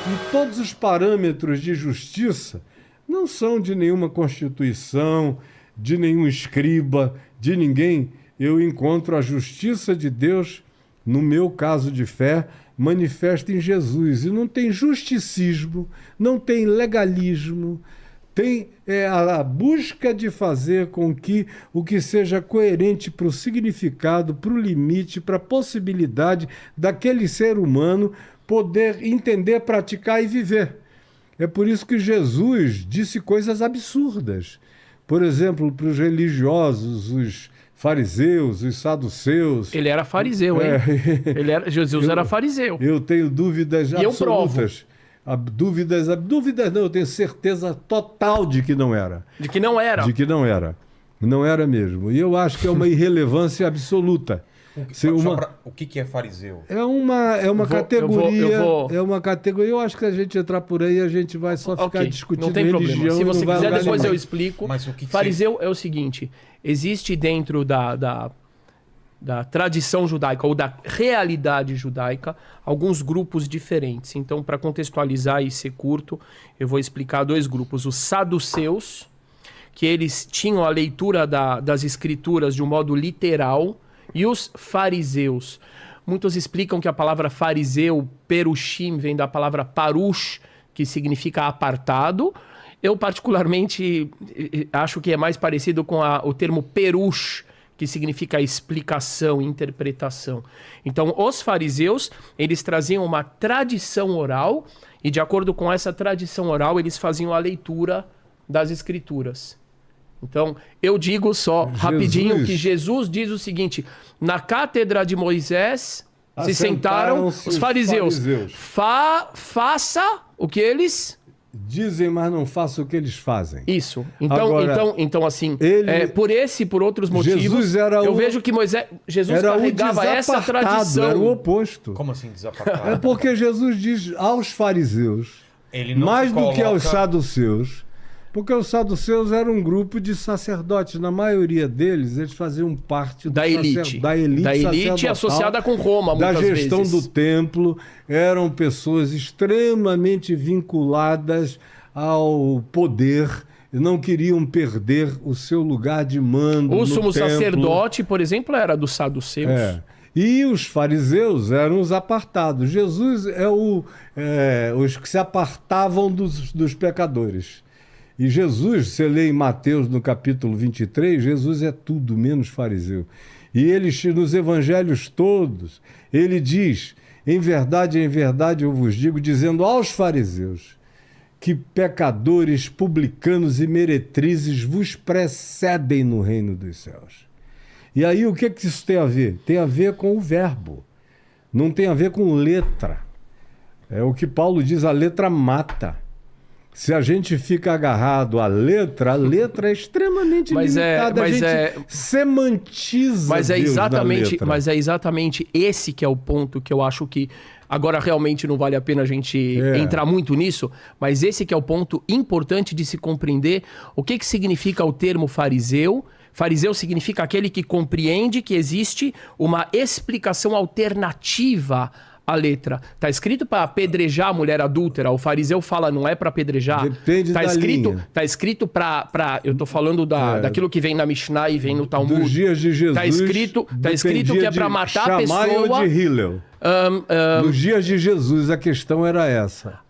E todos os parâmetros de justiça não são de nenhuma constituição, de nenhum escriba, de ninguém. Eu encontro a justiça de Deus, no meu caso de fé, manifesta em Jesus. E não tem justicismo, não tem legalismo, tem a busca de fazer com que o que seja coerente para o significado, para o limite, para a possibilidade daquele ser humano poder entender, praticar e viver. É por isso que Jesus disse coisas absurdas. Por exemplo, para os religiosos, os fariseus, os saduceus. Ele era fariseu, hein? Jesus era fariseu. Eu tenho dúvidas e absolutas. Dúvidas não, eu tenho certeza total de que não era. De que não era. De que não era. Não era mesmo. E eu acho que é uma irrelevância absoluta. O que é fariseu? É uma categoria. É uma categoria. Eu acho que a gente entrar por aí, a gente vai só ficar discutindo religião. Não tem problema. Se você quiser, depois nenhum. Eu explico. Mas o que fariseu é o seguinte: existe dentro da tradição judaica ou da realidade judaica alguns grupos diferentes. Então, para contextualizar e ser curto, eu vou explicar dois grupos. Os saduceus, que eles tinham a leitura das escrituras de um modo literal, e os fariseus. Muitos explicam que a palavra fariseu, perushim, vem da palavra parush, que significa apartado. Eu, particularmente, acho que é mais parecido com o termo perush, que significa explicação, interpretação. Então, os fariseus, eles traziam uma tradição oral, e de acordo com essa tradição oral, eles faziam a leitura das escrituras. Então, eu digo só rapidinho que Jesus diz o seguinte: na cátedra de Moisés se sentaram os fariseus. Faça o que eles dizem, mas não faça o que eles fazem. Isso. Então assim, por outros motivos, eu vejo que Jesus carregava essa tradição. Era o oposto. Como assim desapartado? É porque Jesus diz aos fariseus, mais do que aos saduceus, porque os saduceus eram um grupo de sacerdotes. Na maioria deles, eles faziam parte da elite associada com Roma, muitas vezes. Da gestão do templo. Eram pessoas extremamente vinculadas ao poder. Não queriam perder o seu lugar de mando. O sumo sacerdote, por exemplo, era dos saduceus. E os fariseus eram os apartados. Jesus é os que se apartavam dos pecadores. E Jesus, você lê em Mateus no capítulo 23, Jesus é tudo menos fariseu. E ele, nos evangelhos todos, ele diz: em verdade, eu vos digo, dizendo aos fariseus, que pecadores, publicanos e meretrizes vos precedem no reino dos céus. E aí o que isso tem a ver? Tem a ver com o verbo, não tem a ver com letra. É o que Paulo diz, a letra mata. Se a gente fica agarrado à letra, a letra é extremamente limitada. A gente semantiza mas é Deus na letra. Mas é exatamente esse que é o ponto que eu acho que agora realmente não vale a pena a gente entrar muito nisso, mas esse que é o ponto importante de se compreender o que significa o termo fariseu. Fariseu significa aquele que compreende que existe uma explicação alternativa a letra. Tá escrito para apedrejar a mulher adúltera. O fariseu fala, não é para apedrejar. Depende da linha. Tá escrito para eu tô falando daquilo que vem na Mishnah e vem no Talmud. Dos dias de Jesus. Tá escrito que é para matar a pessoa. Ou de Hillel. Nos dias de Jesus a questão era essa.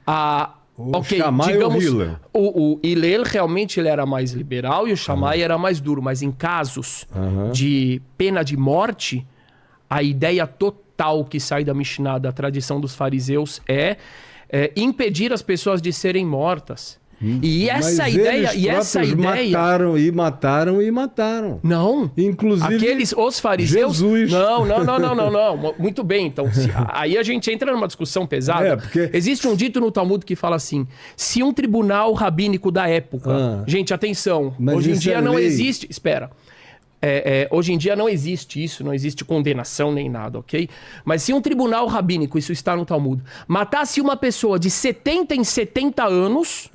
Digamos, o Hillel realmente ele era mais liberal e o Shammai era mais duro, mas em casos de pena de morte, a ideia total que sai da Mishnah, da tradição dos fariseus, é impedir as pessoas de serem mortas. E essa ideia... Mataram. Não. Inclusive os fariseus... Jesus. Não. Muito bem. Então, aí a gente entra numa discussão pesada. Porque... Existe um dito no Talmud que fala assim, se um tribunal rabínico da época... Gente, atenção. Hoje em dia não existe... Espera. Hoje em dia não existe isso, não existe condenação nem nada, ok? Mas se um tribunal rabínico, isso está no Talmud, matasse uma pessoa de 70 em 70 anos,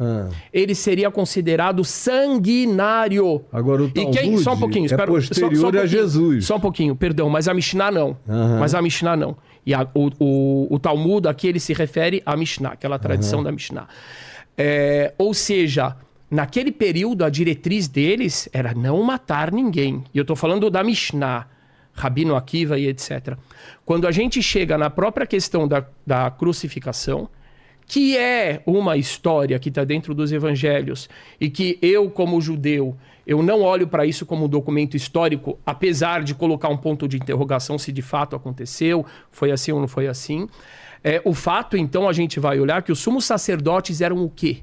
ele seria considerado sanguinário. Agora o Talmud só um pouquinho, posterior a Jesus. Só um pouquinho, perdão, mas a Mishnah não. E o Talmud aqui ele se refere à Mishnah, aquela tradição da Mishnah. Ou seja, naquele período a diretriz deles era não matar ninguém. E eu estou falando da Mishnah, Rabino Akiva e etc. Quando a gente chega na própria questão da crucificação, que é uma história que está dentro dos evangelhos e que eu, como judeu, eu não olho para isso como um documento histórico, apesar de colocar um ponto de interrogação se de fato aconteceu, foi assim ou não foi assim. O fato, então, a gente vai olhar que os sumos sacerdotes eram o quê?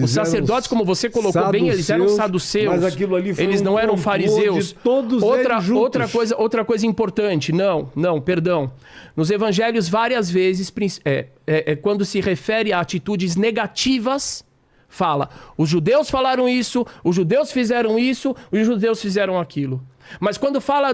Os sacerdotes, como você colocou bem, eles eram saduceus. Mas aquilo ali foi eles não eram fariseus. Todos eles juntos. Outra coisa importante. Perdão. Nos evangelhos, várias vezes, quando se refere a atitudes negativas, fala: os judeus falaram isso, os judeus fizeram isso, os judeus fizeram aquilo. Mas quando fala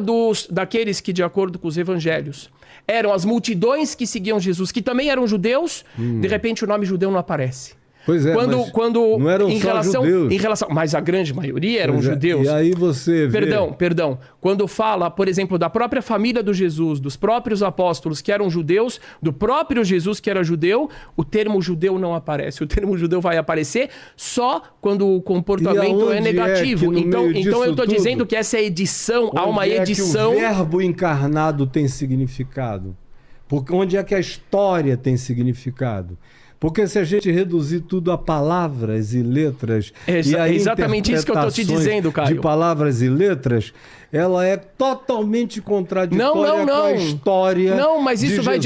daqueles que, de acordo com os evangelhos, eram as multidões que seguiam Jesus, que também eram judeus, de repente o nome judeu não aparece. Pois é, quando não eram só judeus. Mas a grande maioria eram judeus. E aí você vê... Perdão. Quando fala, por exemplo, da própria família do Jesus, dos próprios apóstolos que eram judeus, do próprio Jesus que era judeu, o termo judeu não aparece. O termo judeu vai aparecer só quando o comportamento é negativo. Então eu estou dizendo que essa edição, há uma edição... Onde é que o verbo encarnado tem significado? Onde é que a história tem significado? Porque se a gente reduzir tudo a palavras e letras... É exatamente isso que eu estou te dizendo, Caio. De palavras e letras, ela é totalmente contraditória com a história de Jesus,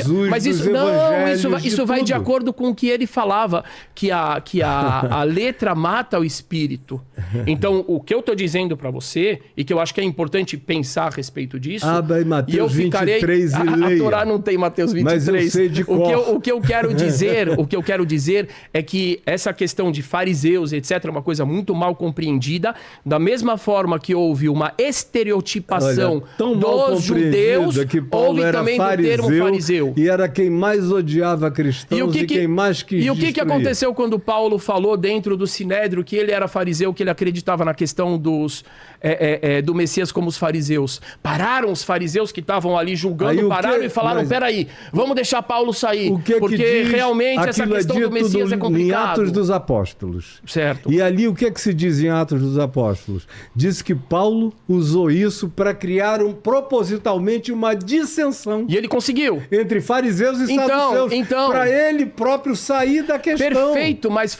dos evangelhos, isso vai de acordo com o que ele falava, que a letra mata o espírito. Então, o que eu estou dizendo para você, e que eu acho que é importante pensar a respeito disso... Abra em Mateus 23 e leia. A Torá não tem Mateus 23. Mas eu sei de cor. O que eu quero dizer é que essa questão de fariseus, etc., é uma coisa muito mal compreendida, da mesma forma que houve uma estereotipação dos judeus, houve também do termo fariseu. E era quem mais odiava cristãos e quem mais quis E o que aconteceu quando Paulo falou dentro do Sinédrio que ele era fariseu, que ele acreditava na questão do Messias como os fariseus? Pararam os fariseus que estavam ali julgando, pararam e falaram, peraí, vamos deixar Paulo sair, porque realmente essa questão do Messias é complicado. Em Atos dos Apóstolos. Certo. E ali o que se diz em Atos dos Apóstolos? Diz que Paulo usou isso para criar propositalmente uma dissensão. E ele conseguiu. Entre fariseus e saduceus. Para ele próprio sair da questão. Perfeito, mas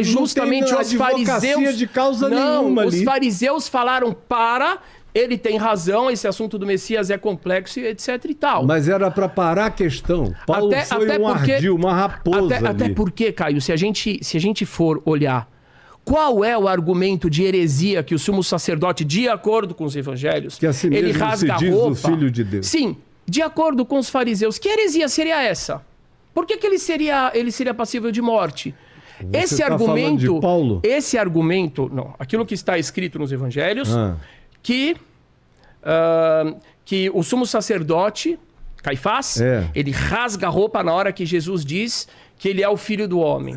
justamente os fariseus... de causa nenhuma ali. Os fariseus falaram ele tem razão, esse assunto do Messias é complexo, etc e tal. Mas era para parar a questão. Paulo foi ardil, uma raposa até porque, Caio, se a gente for olhar qual é o argumento de heresia que o sumo sacerdote, de acordo com os evangelhos, que assim ele rasga se diz a roupa, o Filho de Deus. Sim, de acordo com os fariseus, que heresia seria essa? Por que ele seria passível de morte? Você tá falando de Paulo? Esse argumento, não, aquilo que está escrito nos evangelhos, que o sumo sacerdote, Caifás, ele rasga a roupa na hora que Jesus diz que ele é o Filho do Homem.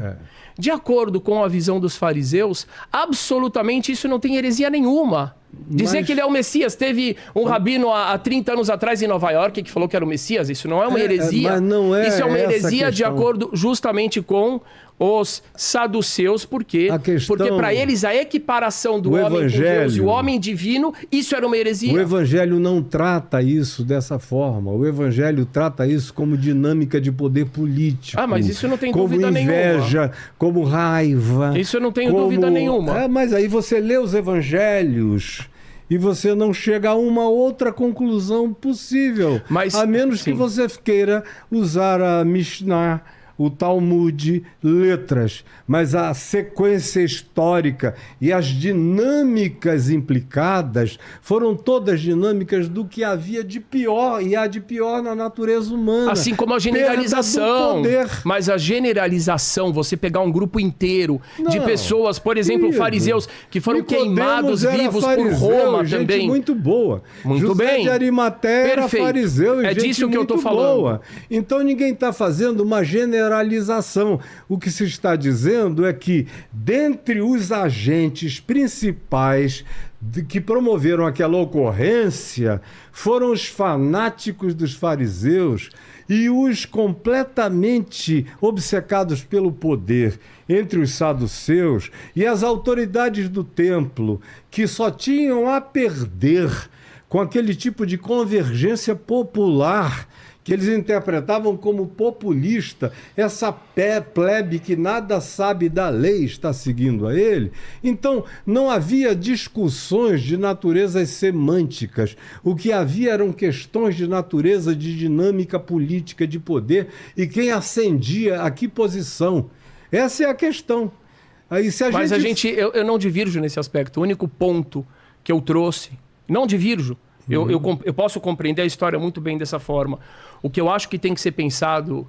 De acordo com a visão dos fariseus, absolutamente isso não tem heresia nenhuma. Dizer que ele é o Messias. Teve um rabino há 30 anos atrás em Nova York que falou que era o Messias. Isso não é uma heresia. Mas não é. Isso é uma heresia de acordo justamente com os saduceus. Por quê? Porque para eles a equiparação do homem com Deus e o homem divino, isso era uma heresia. O Evangelho não trata isso dessa forma. O Evangelho trata isso como dinâmica de poder político. Mas isso não tem dúvida nenhuma. Como inveja, como raiva. Isso eu não tenho dúvida nenhuma. Mas aí você lê os Evangelhos e você não chega a uma outra conclusão possível. A menos que você queira usar a Mishnah, o Talmud, letras, mas a sequência histórica e as dinâmicas implicadas foram todas dinâmicas do que havia de pior, e há de pior na natureza humana. Assim como a generalização. Mas a generalização, você pegar um grupo inteiro de pessoas, por exemplo, fariseus, que foram queimados vivos por Roma gente também. Muito boa. Muito José bem. de Arimateia era fariseu e gente disso que eu estou falando. Boa. Então ninguém está fazendo uma generalização. O que se está dizendo é que, dentre os agentes principais que promoveram aquela ocorrência foram os fanáticos dos fariseus e os completamente obcecados pelo poder entre os saduceus e as autoridades do templo, que só tinham a perder com aquele tipo de convergência popular que eles interpretavam como populista, essa plebe que nada sabe da lei está seguindo a ele. Então, não havia discussões de naturezas semânticas. O que havia eram questões de natureza de dinâmica política de poder e quem ascendia a que posição. Essa é a questão. Aí, se eu não divirjo nesse aspecto. O único ponto que eu trouxe, não divirjo. Eu posso compreender a história muito bem dessa forma. O que eu acho que tem que ser pensado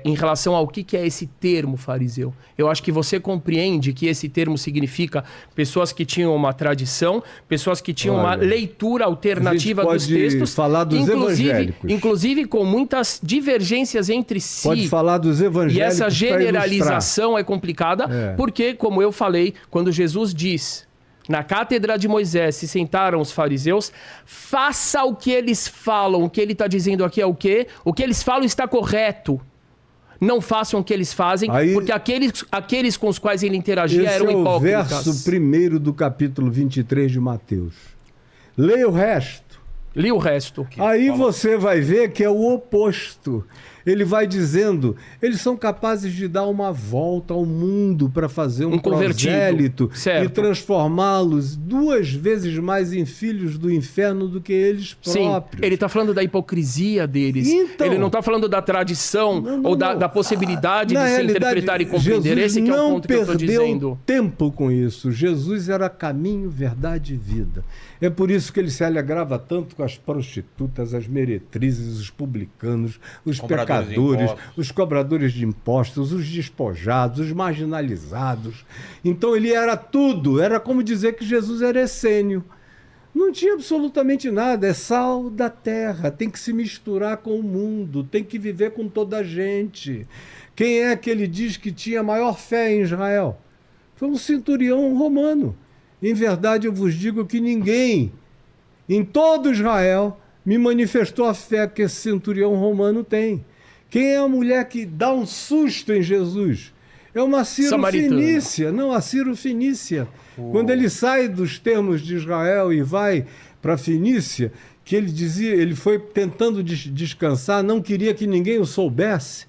em relação ao que é esse termo fariseu. Eu acho que você compreende que esse termo significa pessoas que tinham uma tradição, pessoas que tinham uma leitura alternativa dos textos. Falar dos evangélicos. Inclusive com muitas divergências entre si. Pode falar dos evangélicos. E essa generalização é complicada, porque, como eu falei, quando Jesus diz... Na cátedra de Moisés se sentaram os fariseus, faça o que eles falam. O que ele está dizendo aqui é o quê? O que eles falam está correto. Não façam o que eles fazem, porque aqueles com os quais ele interagia eram hipócritas. Esse é o verso 1º do capítulo 23 de Mateus. Leia o resto. Li o resto. Aí você vai ver que é o oposto. Ele vai dizendo, eles são capazes de dar uma volta ao mundo para fazer um prosélito e transformá-los 2 vezes mais em filhos do inferno do que eles próprios. Sim, ele está falando da hipocrisia deles. Então, ele não está falando da tradição ou da possibilidade de se interpretar e compreender. Jesus esse que é o ponto que eu estou dizendo. Não perdeu tempo com isso. Jesus era caminho, verdade e vida. É por isso que ele se alegrava tanto com as prostitutas, as meretrizes, os publicanos, os pecadores, os cobradores de impostos, os despojados, os marginalizados. Então ele era tudo. Era como dizer que Jesus era essênio. Não tinha absolutamente nada. É sal da terra. Tem que se misturar com o mundo. Tem que viver com toda a gente. Quem é que ele diz que tinha maior fé em Israel? Foi um centurião romano. Em verdade, eu vos digo que ninguém em todo Israel me manifestou a fé que esse centurião romano tem. Quem é a mulher que dá um susto em Jesus? É uma Ciro-Fenícia. Não, a Ciro-Fenícia. Quando ele sai dos termos de Israel e vai para a Fenícia, que ele dizia, ele foi tentando descansar, não queria que ninguém o soubesse.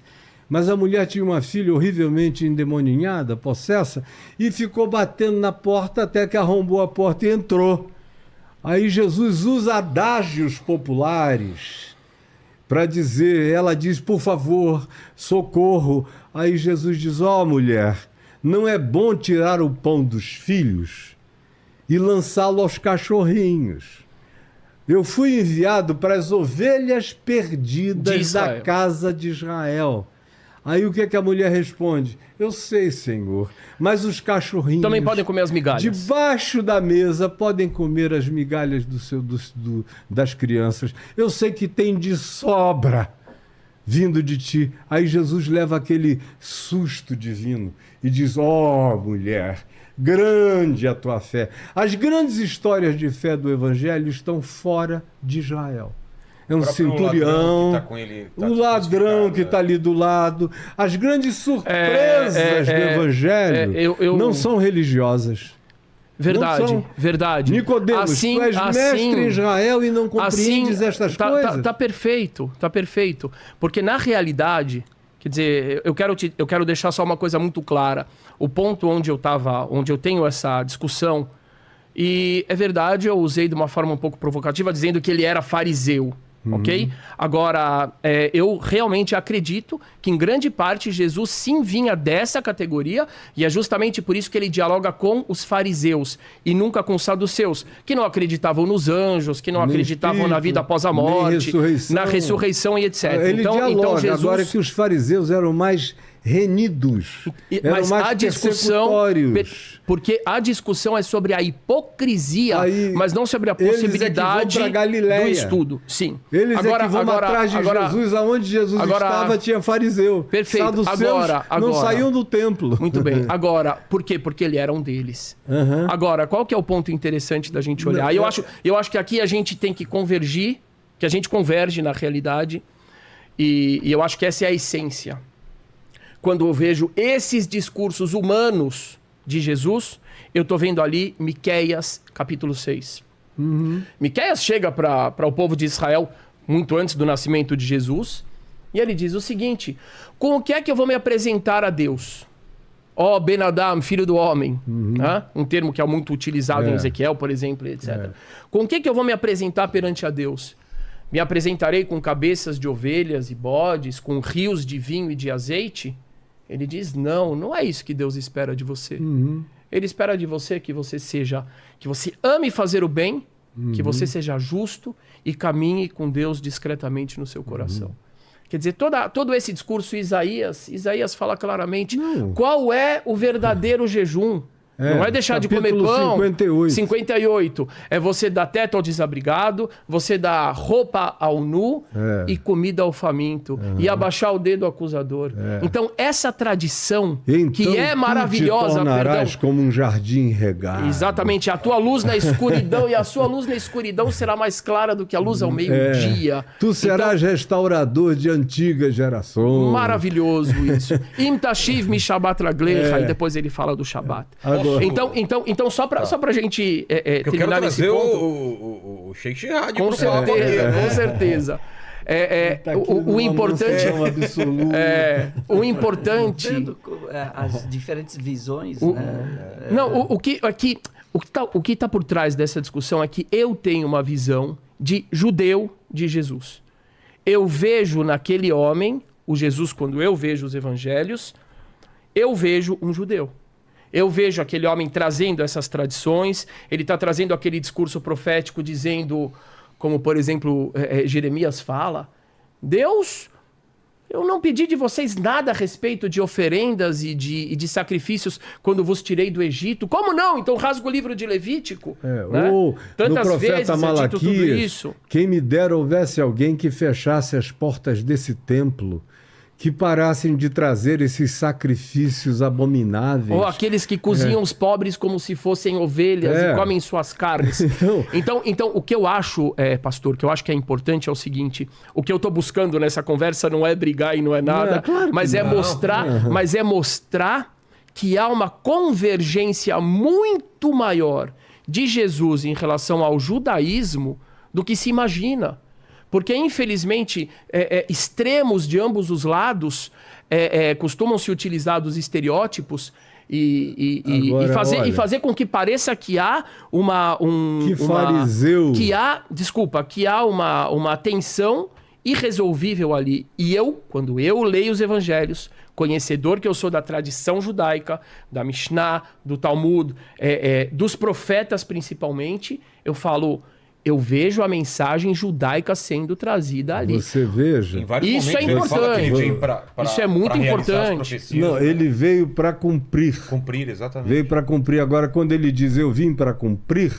Mas a mulher tinha uma filha horrivelmente endemoninhada, possessa, e ficou batendo na porta até que arrombou a porta e entrou. Aí Jesus usa adágios populares para dizer, ela diz, por favor, socorro. Aí Jesus diz, mulher, não é bom tirar o pão dos filhos e lançá-lo aos cachorrinhos. Eu fui enviado para as ovelhas perdidas da casa de Israel. Aí o que é que a mulher responde? Eu sei, Senhor, mas os cachorrinhos... também podem comer as migalhas. Debaixo da mesa podem comer as migalhas das crianças. Eu sei que tem de sobra vindo de ti. Aí Jesus leva aquele susto divino e diz, mulher, grande a tua fé. As grandes histórias de fé do Evangelho estão fora de Israel. É um centurião, o ladrão que está ali do lado. As grandes surpresas do Evangelho não são religiosas. Verdade, verdade. Nicodemos, tu és mestre em Israel e não compreendes estas coisas? Tá perfeito, tá perfeito. Porque na realidade, quer dizer, eu quero deixar só uma coisa muito clara. O ponto onde eu tenho essa discussão, e é verdade, eu usei de uma forma um pouco provocativa, dizendo que ele era fariseu. Ok? Agora, eu realmente acredito que em grande parte Jesus sim vinha dessa categoria e é justamente por isso que ele dialoga com os fariseus e nunca com os saduceus, que não acreditavam nos anjos, que não acreditavam na vida após a morte, na ressurreição e etc. Ele dialoga, então Jesus... Agora que os fariseus eram mais renidos. Eram Mas mais a discussão, persecutórios. porque a discussão é sobre a hipocrisia, Aí, mas não sobre a possibilidade eles é que vão pra Galileia. do estudo. Sim. Eles é que vão atrás de Jesus, aonde Jesus estava tinha fariseu. Perfeito. Saduceus não saíam do templo. Muito bem. Agora, por quê? Porque ele era um deles. Uhum. Agora, qual que é o ponto interessante da gente olhar? Eu acho que aqui a gente tem que convergir, que a gente converge na realidade, e eu acho que essa é a essência. Quando eu vejo esses discursos humanos de Jesus, eu estou vendo ali Miqueias, capítulo 6. Miqueias chega para o povo de Israel muito antes do nascimento de Jesus, e ele diz o seguinte: com o que é que eu vou me apresentar a Deus? Ó Ben-Adam, filho do homem. Um termo que é muito utilizado em Ezequiel, por exemplo, etc. Com o que eu vou me apresentar perante a Deus? Me apresentarei com cabeças de ovelhas e bodes, com rios de vinho e de azeite? Ele diz, não é isso que Deus espera de você. Ele espera de você que você ame fazer o bem, que você seja justo e caminhe com Deus discretamente no seu coração. Quer dizer, todo esse discurso Isaías fala claramente qual é o verdadeiro jejum. Não é deixar de comer pão. 58. É você dar teto ao desabrigado, você dar roupa ao nu e comida ao faminto. E abaixar o dedo ao acusador. Então, essa tradição que é maravilhosa... Tu te tornarás como um jardim regado. Exatamente. A tua luz na escuridão e a sua luz na escuridão será mais clara do que a luz ao meio-dia. Tu serás restaurador de antigas gerações. Maravilhoso isso. Im tashiv mi Shabbat raglecha. E depois ele fala do Shabbat. Então só pra gente terminar nesse ponto... o Sheikh Shihad. Com certeza. O importante... o importante... As diferentes visões, Não, o que está por trás dessa discussão é que eu tenho uma visão de judeu de Jesus. Eu vejo naquele homem, o Jesus, quando eu vejo os evangelhos, eu vejo um judeu. Eu vejo aquele homem trazendo essas tradições, ele está trazendo aquele discurso profético dizendo, como por exemplo Jeremias fala, Deus, eu não pedi de vocês nada a respeito de oferendas e de sacrifícios quando vos tirei do Egito. Como não? Então rasga o livro de Levítico. Ou Tantas no profeta vezes é dito tudo Malaquias, isso. quem me dera houvesse alguém que fechasse as portas desse templo, que parassem de trazer esses sacrifícios abomináveis. Ou aqueles que cozinham os pobres como se fossem ovelhas e comem suas carnes. Então, o que eu acho, pastor, que eu acho que é importante é o seguinte, o que eu estou buscando nessa conversa não é brigar e não é nada, mas é mostrar que há uma convergência muito maior de Jesus em relação ao judaísmo do que se imagina. Porque, infelizmente, extremos de ambos os lados costumam se utilizar dos estereótipos e fazer com que pareça que há que há uma tensão irresolvível ali. E quando eu leio os evangelhos, conhecedor que eu sou da tradição judaica, da Mishnah, do Talmud, dos profetas principalmente, eu falo... Eu vejo a mensagem judaica sendo trazida ali. Você veja. Isso é importante. Isso é muito importante. Não, ele veio para cumprir. Cumprir, exatamente. Veio para cumprir. Agora, quando ele diz eu vim para cumprir,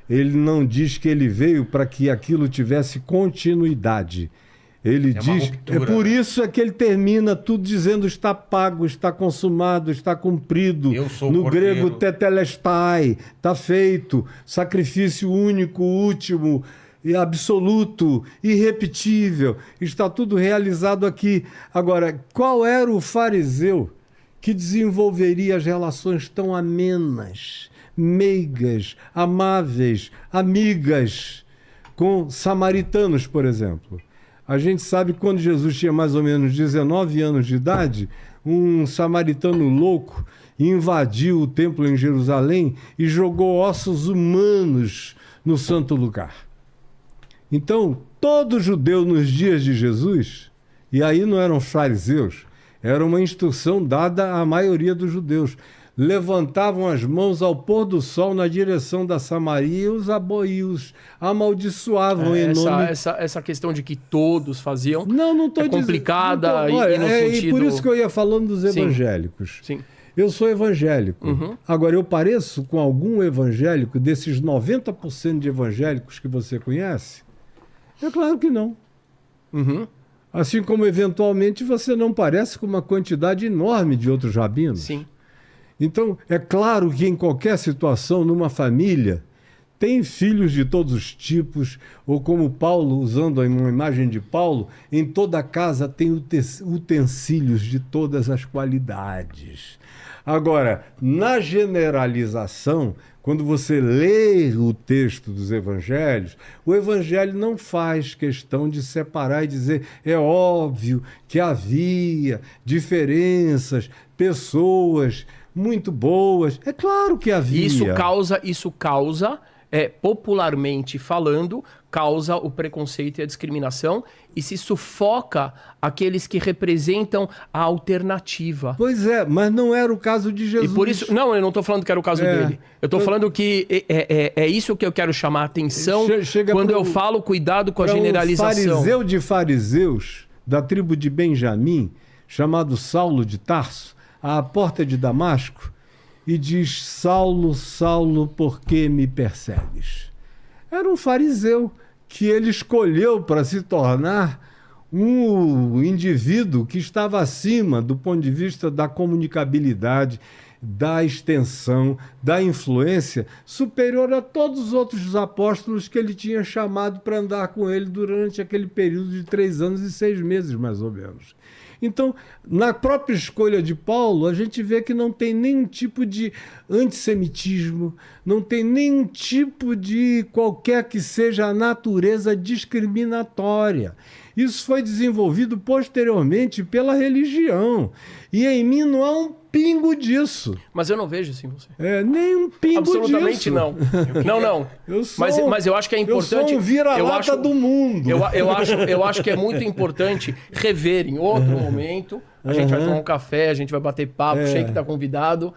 ele não diz que ele veio para que aquilo tivesse continuidade. Ele diz... ruptura, é por isso que ele termina tudo dizendo está pago, está consumado, está cumprido. Eu sou no o cordeiro. grego, tetelestai, está feito. Sacrifício único, último, e absoluto, irrepetível. Está tudo realizado aqui. Agora, qual era o fariseu que desenvolveria as relações tão amenas, meigas, amáveis, amigas com samaritanos, por exemplo? A gente sabe que quando Jesus tinha mais ou menos 19 anos de idade, um samaritano louco invadiu o templo em Jerusalém e jogou ossos humanos no santo lugar. Então, todo judeu nos dias de Jesus, e aí não eram fariseus, era uma instrução dada à maioria dos judeus. levantavam as mãos ao pôr do sol na direção da Samaria e os amaldiçoavam em nome... Essa questão de que todos faziam Não estou dizendo... complicada olha, e no sentido... E por isso que eu ia falando dos evangélicos. Sim. Eu sou evangélico. Agora, eu pareço com algum evangélico desses 90% de evangélicos que você conhece? É claro que não. Assim como, eventualmente, você não parece com uma quantidade enorme de outros rabinos. Sim. Então, é claro que em qualquer situação, numa família, tem filhos de todos os tipos, ou como Paulo, usando uma imagem de Paulo, em toda casa tem utensílios de todas as qualidades. Agora, na generalização, quando você lê o texto dos evangelhos, o evangelho não faz questão de separar e dizer, é óbvio que havia diferenças, pessoas muito boas. É claro que havia. Isso causa popularmente falando, causa o preconceito e a discriminação e se sufoca aqueles que representam a alternativa. Pois é, mas não era o caso de Jesus. E por isso, não, eu não estou falando que era o caso dele. Eu estou falando que é isso que eu quero chamar a atenção quando eu falo cuidado com a generalização. Um fariseu de fariseus, da tribo de Benjamim, chamado Saulo de Tarso, à porta de Damasco, e diz, Saulo, Saulo, por que me persegues? Era um fariseu que ele escolheu para se tornar um indivíduo que estava acima do ponto de vista da comunicabilidade, da extensão, da influência, superior a todos os outros apóstolos que ele tinha chamado para andar com ele durante aquele período de 3 anos e 6 meses, mais ou menos. Então, na própria escolha de Paulo, a gente vê que não tem nenhum tipo de antissemitismo, não tem nenhum tipo de qualquer que seja a natureza discriminatória. Isso foi desenvolvido posteriormente pela religião. E em mim não há um pingo disso. Mas eu não vejo assim você. Nem um pingo Absolutamente disso. não. Não. Mas eu acho que é importante... Eu sou um vira-lata do mundo. Eu acho que é muito importante rever em outro momento. A gente vai tomar um café, a gente vai bater papo, o Sheik está convidado.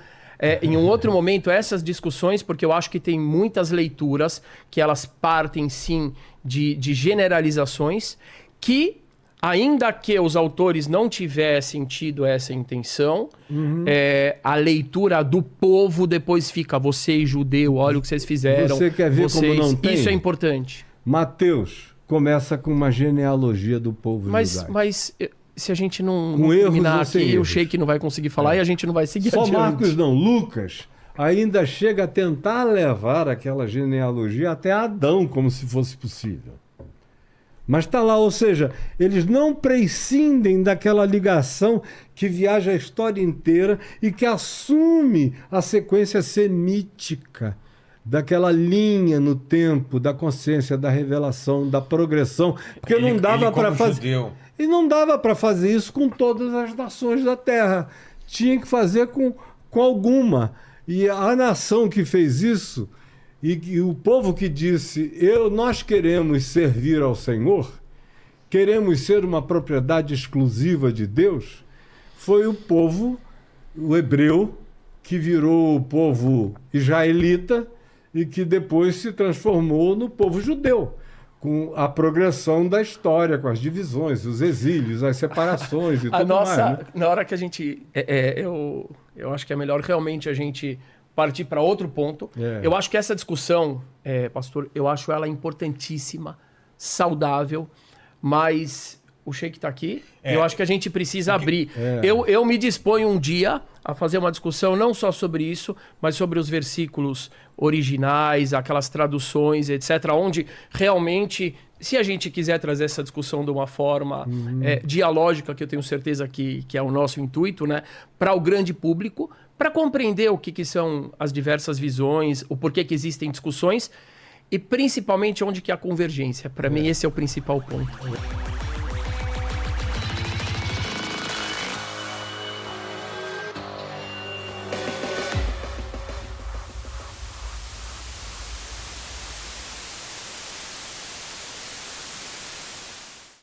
Em um outro momento, essas discussões, porque eu acho que tem muitas leituras que elas partem, sim, de generalizações que, ainda que os autores não tivessem tido essa intenção, a leitura do povo depois fica, você judeu, olha o que vocês fizeram. Você quer ver como não tem? Isso é importante. Mateus começa com uma genealogia do povo judaico. Mas se a gente não com terminar aqui, erros. O Sheik não vai conseguir falar e a gente não vai seguir Só adiante. Marcos não, Lucas ainda chega a tentar levar aquela genealogia até Adão, como se fosse possível. Mas está lá, ou seja, eles não prescindem daquela ligação que viaja a história inteira e que assume a sequência semítica daquela linha no tempo, da consciência, da revelação, da progressão, porque não dava para fazer. E não dava para fazer isso com todas as nações da Terra. Tinha que fazer com alguma. E a nação que fez isso, e o povo que disse, nós queremos servir ao Senhor, queremos ser uma propriedade exclusiva de Deus, foi o povo, o hebreu, que virou o povo israelita e que depois se transformou no povo judeu, com a progressão da história, com as divisões, os exílios, as separações e tudo mais. Né? Na hora que a gente... eu acho que é melhor realmente a gente partir para outro ponto. Eu acho que essa discussão, pastor, eu acho ela importantíssima, saudável, mas o Sheik está aqui e eu acho que a gente precisa abrir. Eu me disponho um dia a fazer uma discussão não só sobre isso, mas sobre os versículos originais, aquelas traduções, etc., onde realmente, se a gente quiser trazer essa discussão de uma forma dialógica, que eu tenho certeza que é o nosso intuito, né, para o grande público, para compreender o que são as diversas visões, o porquê que existem discussões e principalmente onde que há convergência. Para mim, esse é o principal ponto.